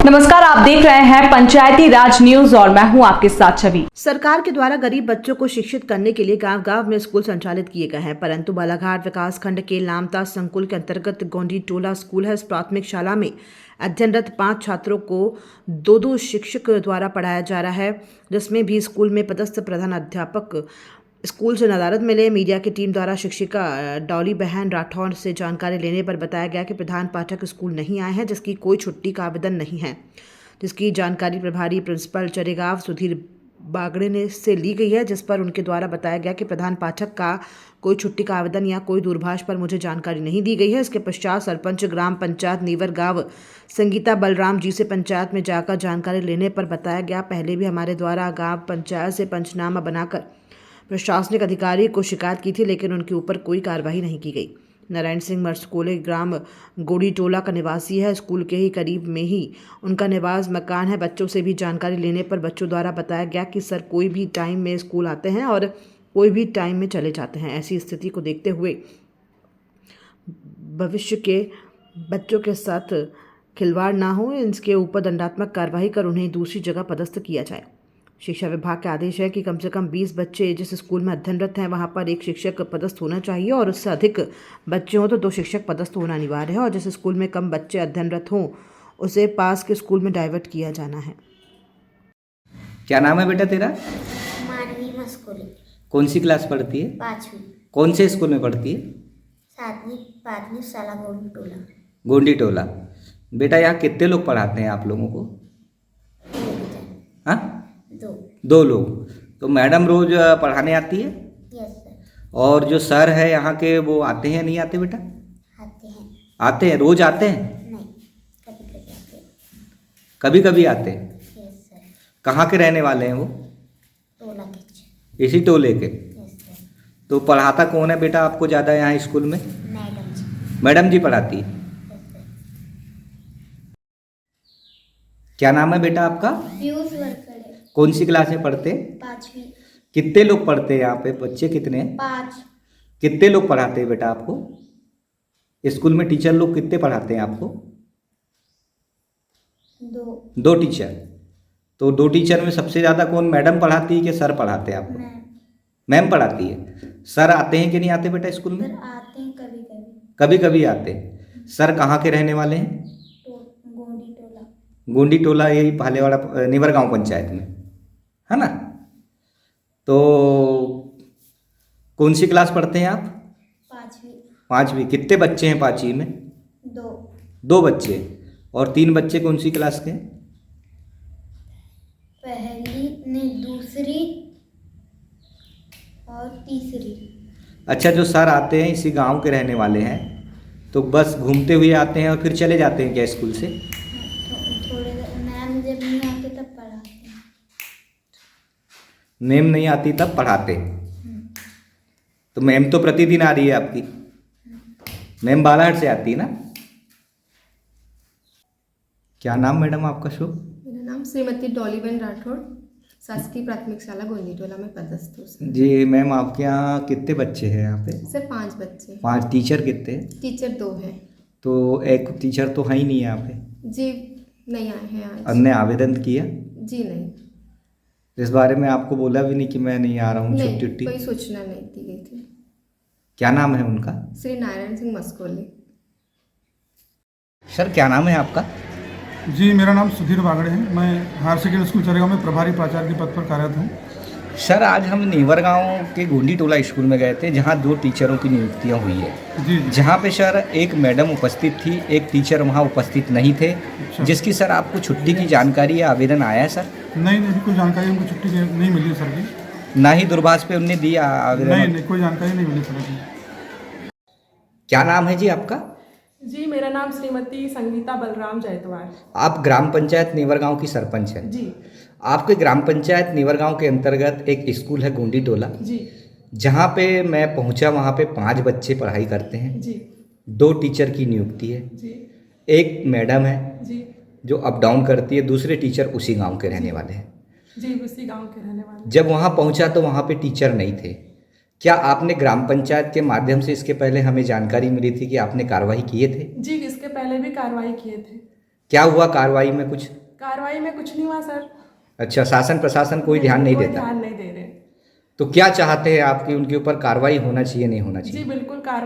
नमस्कार, आप देख रहे हैं पंचायती राज न्यूज और मैं हूं आपके साथ छवि। सरकार के द्वारा गरीब बच्चों को शिक्षित करने के लिए गांव-गांव में स्कूल संचालित किए गए हैं, परंतु बालाघाट विकास खंड के लामता संकुल के अंतर्गत गोंडी टोला स्कूल है। इस प्राथमिक शाला में अध्ययनरत 5 छात्रों को 2-2 शिक्षक द्वारा पढ़ाया जा रहा है, जिसमें भी स्कूल में पदस्थ प्रधान अध्यापक स्कूल से नदारद मिले। मीडिया की टीम द्वारा शिक्षिका डॉली बहन राठौर से जानकारी लेने पर बताया गया कि प्रधान पाठक स्कूल नहीं आए हैं, जिसकी कोई छुट्टी का आवेदन नहीं है, जिसकी जानकारी प्रभारी प्रिंसिपल चरेगांव सुधीर बागड़े ने से ली गई है, जिस पर उनके द्वारा बताया गया कि प्रधान पाठक का कोई छुट्टी का आवेदन या कोई दूरभाष पर मुझे जानकारी नहीं दी गई है। इसके पश्चात सरपंच ग्राम पंचायत नीवर गांव संगीता बलराम जी से पंचायत में जाकर जानकारी लेने पर बताया गया, पहले भी हमारे द्वारा गांव पंचायत से पंचनामा बनाकर प्रशासनिक अधिकारी को शिकायत की थी, लेकिन उनके ऊपर कोई कार्रवाई नहीं की गई। नारायण सिंह मरसकोले ग्राम गोड़ी टोला का निवासी है। स्कूल के ही करीब में ही उनका निवास मकान है। बच्चों से भी जानकारी लेने पर बच्चों द्वारा बताया गया कि सर कोई भी टाइम में स्कूल आते हैं और कोई भी टाइम में चले जाते हैं। ऐसी स्थिति को देखते हुए भविष्य के बच्चों के साथ खिलवाड़ ना हो, इसके ऊपर दंडात्मक कार्रवाई कर उन्हें दूसरी जगह पदस्थ किया जाए। शिक्षा विभाग का आदेश है कि कम से कम 20 बच्चे जिस स्कूल में अध्ययनरत हैं वहां पर एक शिक्षक पदस्थ होना चाहिए और उससे अधिक बच्चे हों तो 2 शिक्षक पदस्थ होना अनिवार्य है, और जिस स्कूल में कम बच्चे अध्ययनरत हों उसे पास के स्कूल में डाइवर्ट किया जाना है। क्या नाम है बेटा तेरा? मानवी मस्कोले। कौन सी क्लास पढ़ती है? 5वीं। कौन से स्कूल में पढ़ती है? 7वीं प्राथमिक शाला गोंडी टोला। गोंडी टोला। बेटा यहाँ कितने लोग पढ़ाते हैं आप लोगों को? 2 हाँ, 2। 2 लोग। तो मैडम रोज पढ़ाने आती है? Yes sir. और जो सर है यहाँ के वो आते हैं नहीं आते बेटा? आते हैं। आते हैं, रोज आते हैं? नहीं, कभी कभी आते हैं। कभी कभी आते हैं। Yes sir. कहाँ के रहने वाले हैं वो? टोला के। इसी टोले के। Yes sir. तो पढ़ाता कौन है बेटा आपको ज़्यादा यहाँ स्कूल में? मैडम जी। मैडम जी पढ़ाती है। Yes sir. क्या नाम है बेटा आपका? पीयूष वर्कड़े। कौन सी क्लास में पढ़ते हैं? 5वीं। कितने लोग पढ़ते हैं यहाँ पे? बच्चे कितने हैं? 5। कितने लोग पढ़ाते हैं बेटा आपको? स्कूल में टीचर लोग कितने पढ़ाते हैं आपको? 2। 2 टीचर। तो 2 टीचर में सबसे ज़्यादा कौन, मैडम पढ़ाती है कि सर पढ़ाते हैं आपको? मैम। मैम पढ़ाती है। सर आते हैं कि नहीं आते बेटा स्कूल में? सर आते हैं कभी कभी। कभी कभी आते हैं। सर कहाँ के रहने वाले हैं? गोंडी टोला। गोंडी टोला, यही भालेवाड़ा नेवर गांव पंचायत में है ना? तो कौन सी क्लास पढ़ते हैं आप? 5वीं। 5वीं। कितने बच्चे हैं 5वीं में? 2। 2 बच्चे। और 3 बच्चे कौन सी क्लास के हैं? पहली नहीं, दूसरी और तीसरी। अच्छा, जो सर आते हैं इसी गांव के रहने वाले हैं, तो बस घूमते हुए आते हैं और फिर चले जाते हैं क्या स्कूल से? थोड़े मैम जब नहीं आते तब पढ़ाते हैं। मैम नहीं आती तब पढ़ाते हैं। तो मैम तो प्रतिदिन आ रही है आपकी? मैम बालाघाट से आती है ना? क्या नाम मैडम आपका शुभ? मेरा नाम श्रीमती डॉलीबेन राठौड़, शासकीय प्राथमिक शाला गोंडी टोला में पदस्थ हूँ सर। जी मैम, आपके यहाँ कितने बच्चे हैं यहाँ पे? सर 5 बच्चे। 5। टीचर कितने हैं? टीचर 2 हैं। तो एक टीचर तो है ही नहीं यहाँ पे। जी नहीं आए हैं आज। हमने आवेदन किया जी नहीं। इस बारे में आपको बोला भी नहीं कि मैं नहीं आ रहा हूँ नहीं, छुट्टी? कोई सूचना नहीं दी गई थी। क्या नाम है उनका? श्री नारायण सिंह मस्कोले। सर क्या नाम है आपका? जी, मेरा नाम सुधीर बागड़े है। मैं हायर सेकेंडरी स्कूल चरेगांव में प्रभारी प्राचार्य के पद पर कार्यरत हूँ। सर आज हम नेवर गांव के गोंडी टोला स्कूल में गए थे, जहां 2 टीचरों की नियुक्तियां हुई है। जी। जहां पे सर एक मैडम उपस्थित थी, एक टीचर वहां उपस्थित नहीं थे, जिसकी सर आपको छुट्टी की जानकारी या आवेदन आया है सर? नहीं, कोई जानकारी हमको छुट्टी नहीं मिली है सर की। ना ही दूरभाष पे उनने दिया आवेदन? नहीं, कोई जानकारी नहीं मिली सर की। क्या नाम है जी आपका? जी, मेरा नाम श्रीमती संगीता बलराम जयतवार। आप ग्राम पंचायत नेवर गांव की सरपंच हैं। जी। आपके ग्राम पंचायत नेवर गांव के अंतर्गत एक स्कूल है गोंडी टोला, जी। जहां पे मैं पहुंचा, वहां पे 5 बच्चे पढ़ाई करते हैं। जी। 2 टीचर की नियुक्ति है। जी। एक मैडम है जी। जो अप डाउन करती है, दूसरे टीचर उसी गांव के रहने वाले हैं। जी, उसी गांव के रहने वाले। जब वहां पहुंचा तो वहां पे टीचर नहीं थे। क्या आपने ग्राम पंचायत के माध्यम से इसके पहले हमें जानकारी मिली थी कि आपने कार्रवाई किए थे? जी, इसके पहले भी कार्रवाई किए थे। क्या हुआ कार्रवाई में कुछ? कार्रवाई में कुछ नहीं हुआ सर। अच्छा, शासन प्रशासन कोई ध्यान नहीं कोई देता? ध्यान नहीं दे रहे। तो क्या चाहते हैं आप कि उनके ऊपर कार्रवाई होना चाहिए नहीं होना चाहिए? जी बिल्कुल कार्रवाई